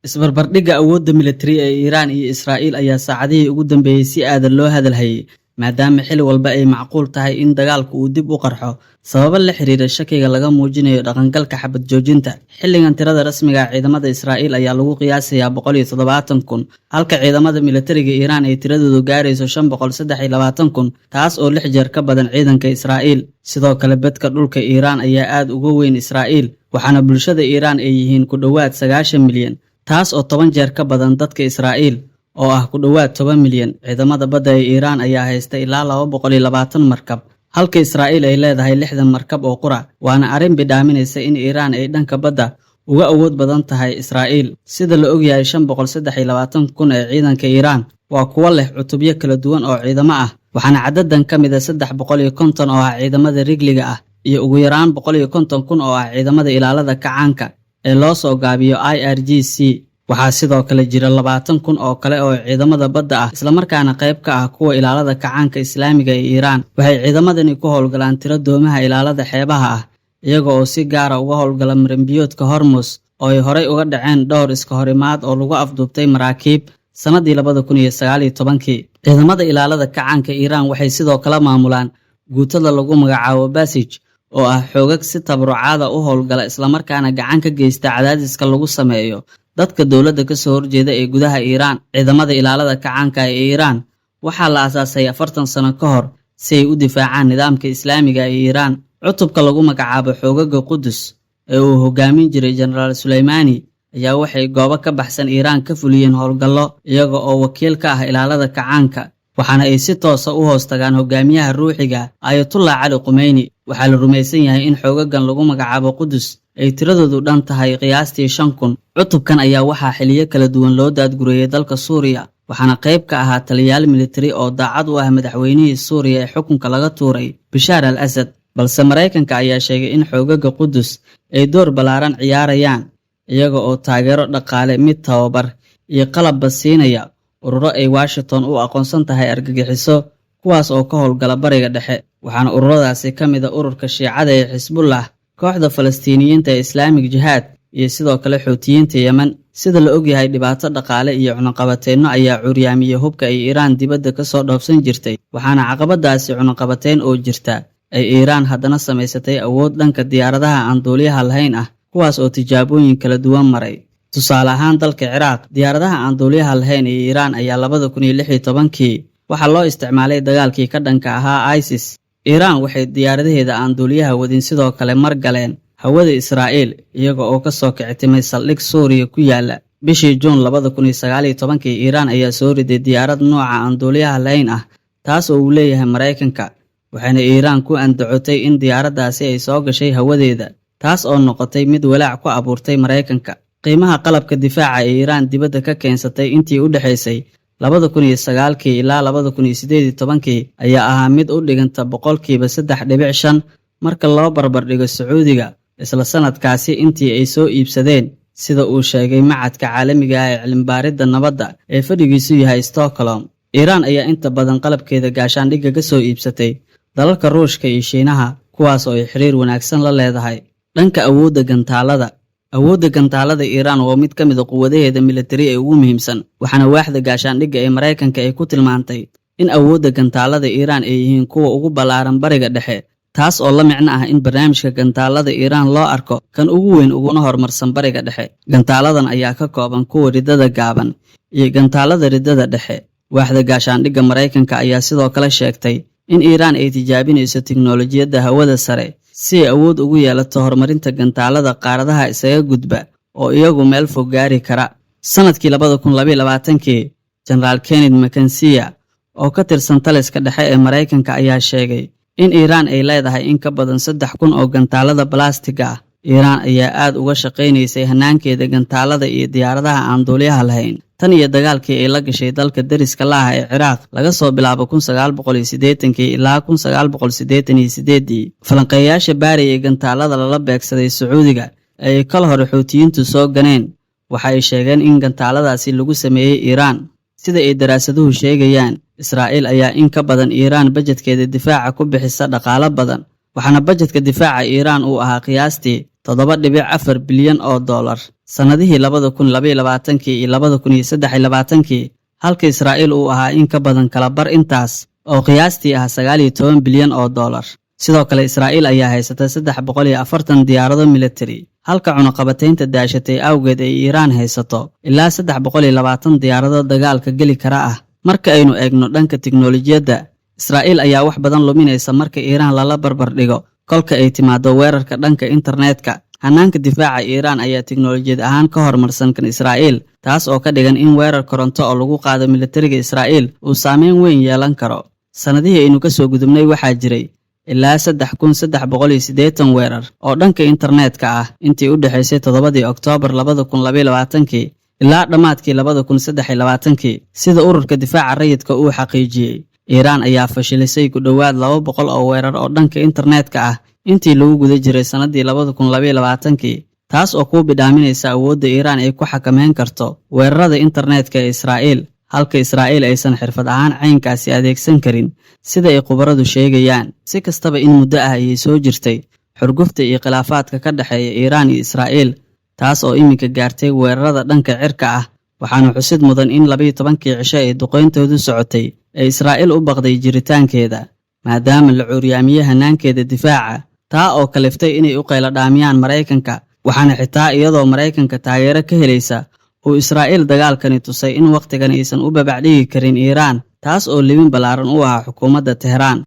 Isbarbardhigga awoodda militari ee Iiraan iyo Israa'iil ayaa saacadihii ugu dambeeyay si aadan loo hadalhayay, maadaama xilli walba ay macquul tahay in dagaalku uu dib u qarxo sababo la xiriira shakiga laga muujinayo dhaqangalka xabad joojinta. Xilligan tirada rasmiga ah ciidamada Israa'iil ayaa lagu qiyaasayaa 170,000, halka ciidamada militariga Iiraan ay tiradoodu gaarayso 523,000, taas oo 6 jeer ka badan ciidanka Israa'iil. Sidoo kale bedka dhulka Iiraan ayaa aad uga weyn Israa'iil, waxaana bulshada Iiraan ay yihiin ku dhowaad 90 milyan, taas oo 10 jeer ka badan dadka Israa'iil oo ah ku dhowaad 10 milyan. Ciidamada badda ee Iiraan ayaa haysta ilaa 220 markab, halka Israa'iil ay leedahay 60 markab oo qura, waana arrin bidhaaminaysa in Iiraan ay dhanka badda uga awood badan tahay Israa'iil. Sida la ogyahay, 523,000 ee ciidanka Iiraan waa kuwo leh cutubyo kala duwan oo ciidamo ah, waxaana cadadan ka mid ah 350 oo ah ciidamada rigliga ah iyo ugu yaraan 150,000 oo ah ciidamada ilaalada kacaanka ee loo soo gaabiyo IRGC. Waxaa sidoo kale jira 20,000 oo kale oo ciidamada badda ah, islamarkaana qayb ka ah kuwa ilaalada kacaanka Islaamiga ee Iiraan. Waxay ciidamadani ku howlgalaan tiro doomaha ilaalada xeebaha ah, iyaga oo si gaara uga howlgala marinbiyoodka Hormuz oo ay horey uga dhaceen dhowr iska horimaad oo lagu afduubtay maraakiib sanadii 2019. Ciidamada ilaalada kacaanka Iiraan waxay sidoo kale maamulaan guutada lagu magacaabo Basij oo ah xoogag si tabarucaada u howlgala islamarkaana gacan ka geysta cadaadiska lagu sameeyo dadka dowladda ka soo horjeeda ee gudaha Iiraan. Ciidamada ilaalada kacaanka ee Iiraan waxaa la aasaasay 40 sano ka hor si ay u difaacaan nidaamka Islaamiga ee Iiraan. Cutubka lagu magacaabo xoogaga Qudus ee uu hogaamin jiray Generaal Suleymani ayaa waxay goobo ka baxsan Iiraan ka fuliyeen howlgallo iyaga oo wakiil ka ah ilaalada kacaanka, waxaana ay si toosa u hoos tagaan hogaamiyaha ruuxiga Ayatollah Cali Khamenei. Waxaa la rumaysan yahay in xoogagan lagu magacaabo Qudus ay tiradoodu dhan tahay qiyaastii 5,000. Cutubkan ayaa waxaa xiliyo kala duwan loo daadgureeyay dalka Suuriya, waxaana qayb ka ahaa taliyayaal militari oo daacad u ah madaxweynihii Suuriya ee xukunka laga tuuray Bashaar al-Asad. Balse Maraykanka ayaa sheegay in xoogaga Qudus ay door ballaaran ciyaarayaan, iyaga oo taageero dhaqaale, mid tababar iyo qalabba siinaya ururo ay Washington u aqoonsan tahay argagixiso, kuwaas oo ka howlgala Bariga Dhexe. Waxaana ururadaasi ka mid ah ururka Shiicada ee Xisbullah, kooxda Falastiiniyiinta ee Islaamic Jihad iyo sidoo kale Xuutiyiinta Yemen. Sida la ogyahay, dhibaato dhaqaale iyo cunaqabateynno ayaa curyaamiyay hubka ay Iiraan dibadda ka soo dhoofsan jirtay, waxaana caqabadaasi cunaqabateyn oo jirta ay Iiraan haddana samaysatay awood dhanka diyaaradaha aan duuliyaha lahayn ah, kuwaas oo tijaabooyin kala duwan maray. Tusaale ahaan, dalka Ciraaq, diyaaradaha aan duuliyaha lahayn ee Iiraan ayaa 2016 waxaa loo isticmaalay dagaalkii ka dhanka ahaa ISIS. Iiraan waxay diyaaradaheeda aan duuliyaha wadin sidoo kale margaleen hawada Israa'iil, iyaga oo ka soo kicitimay saldhig Suuriya ku yaala. Bishii Juun 2019, Iiraan ayaa soo riday diyaarad nooca aan duuliyaha lahayn ah, taas oo uu leeyahay Maraykanka, waxaana Iiraan ku andacotay in diyaaraddaasi ay soo gashay hawadeeda, taas oo noqotay mid walaac ku abuurtay Maraykanka. Qiimaha qalabka difaaca ee Iiraan dibadda ka keensatay intii u dhaxaysay 2009 ilaa 2018 ayaa ahaa mid u dhiganta 3.5% marka loo barbardhigo Sacuudiga isla sanadkaasi intii ay soo iibsadeen, sida uu sheegay Machadka Caalamiga ah ee Cilmi-baaridda Nabadda ee fadhigiisu yahay Stockholm. Iiraan ayaa inta badan qalabkeeda gaashaandhigga ka soo iibsatay dalalka Ruushka iyo Shiinaha, kuwaas oo ay xiriir wanaagsan la leedahay. Dhanka awoodda gantaalada Iiraan waa mid ka mid ah quwadaheeda militari ee ugu muhiimsan, waxaana waaxda gaashaandhigga ee Maraykanka ay ku tilmaantay in awoodda gantaalada Iiraan ay yihiin kuwa ugu ballaaran Bariga Dhexe, taas oo la micno ah in barnaamijka gantaalada Iiraan loo arko kan ugu weyn uguna horumarsan Bariga Dhexe. Gantaaladan ayaa ka kooban kuwa riddada gaaban iyo gantaalada riddada dhexe. Waaxda gaashaandhigga Maraykanka ayaa sidoo kale sheegtay in Iiraan ay tijaabinayso tiknoolajiyadda hawada sare si ay awood ugu yeelato horumarinta gantaalada qaaradaha isaga gudba oo iyagu meel fog gaari kara. Sanadkii 2022, Generaal Kenneth McKenzie oo ka tirsan taliska dhexe ee Maraykanka ayaa sheegay in Iiraan ay leedahay in ka badan 3,000 oo gantaalada balastiga ah. Iiraan ayaa aad uga shaqaynaysay hanaankeeda gantaalada iyo diyaaradaha aan duuliyaha lahayn tan iyo dagaalkii ay la gashay dalka dariska la ah ee Ciraaq laga soo bilaabo 1980 ilaa 1988. Falanqeeyaasha baaraya gantaalada lala beegsaday Sacuudiga ee ay kala hore Xuutiyiintu soo ganeen waxa ay sheegeen in gantaaladaasi lagu sameeyay Iiraan. Sida ay daraasaduhu sheegayaan, Israa'iil ayaa in ka badan Iiraan bajedkeeda difaaca ku bixisa dhaqaale badan, waxaana bajedka difaaca Iiraan uu ahaa qiyaastii 7.4 bilyan oo dollar sanadihii 2022 iyo 2023, halka Israa'iil uu ahaa in ka badan kala bar intaas oo qiyaastii ah 19 bilyan oo dollar. Sidoo kale Israa'iil ayaa haysata 340 diyaarado military, halka cunaqabataynta daashatay awgeed ay Iiraan haysato ilaa 320 diyaarado dagaalka geli kara ah. Marka aynu eegno dhanka tiknoolajiyadda, Israa'iil ayaa wax badan luminaysa marka Iiraan lala barbar dhigo kolka ay timaado weerarka dhanka internetka. Hanaanka difaaca Iiraan ayaa tiknoolajiyad ahaan ka horumarsan kan Israa'iil, taas oo ka dhigan in weerar koronto oo lagu qaado militariga Israa'iil uu saameyn weyn yeelan karo. Sanadihii aynu ka soo gudubnay waxaa jiray ilaa 3,380 weerar oo dhanka internetka ah intii u dhaxaysay 7 Oktoobar 2022 ilaa dhammaadkii 2023, sida ururka difaaca rayidka uu xaqiijiyey. Iiraan ayaa fashilisay ku dhowaad 200 oo weerar oo dhanka internetka ah intii lagu guda jiray sanadii 2022, taas oo ku bidhaaminaysa awoodda Iiraan ay ku xakameyn karto weerarada internetka ee Israa'iil, halka Israa'iil aysan xirfad ahaan caynkaasi adeegsan karin sida ay khubaradu sheegayaan. Si kastaba in muddo ah ayay soo jirtay xurgufta iyo khilaafaadka ka dhaxeeya Iiraan iyo Israa'iil, taas oo iminka gaartay weerarada dhanka cirka ah. Waxaana xusid mudan in 12kii cisho ee duqeyntoodu socotay ay Israa'iil u baqday jiritaankeeda, maadaama la curyaamiyey hanaankeeda difaaca, taa oo kaliftay inay u qaylo dhaamiyaan Maraykanka. Waxaana xitaa iyadoo Maraykanka taageero ka helaysa uu Israa'iil dagaalkani tusay in waqtigan aysan u babacdhigi karin Iiraan, taas oo libin ballaaran u ah xukuumadda Tehraan.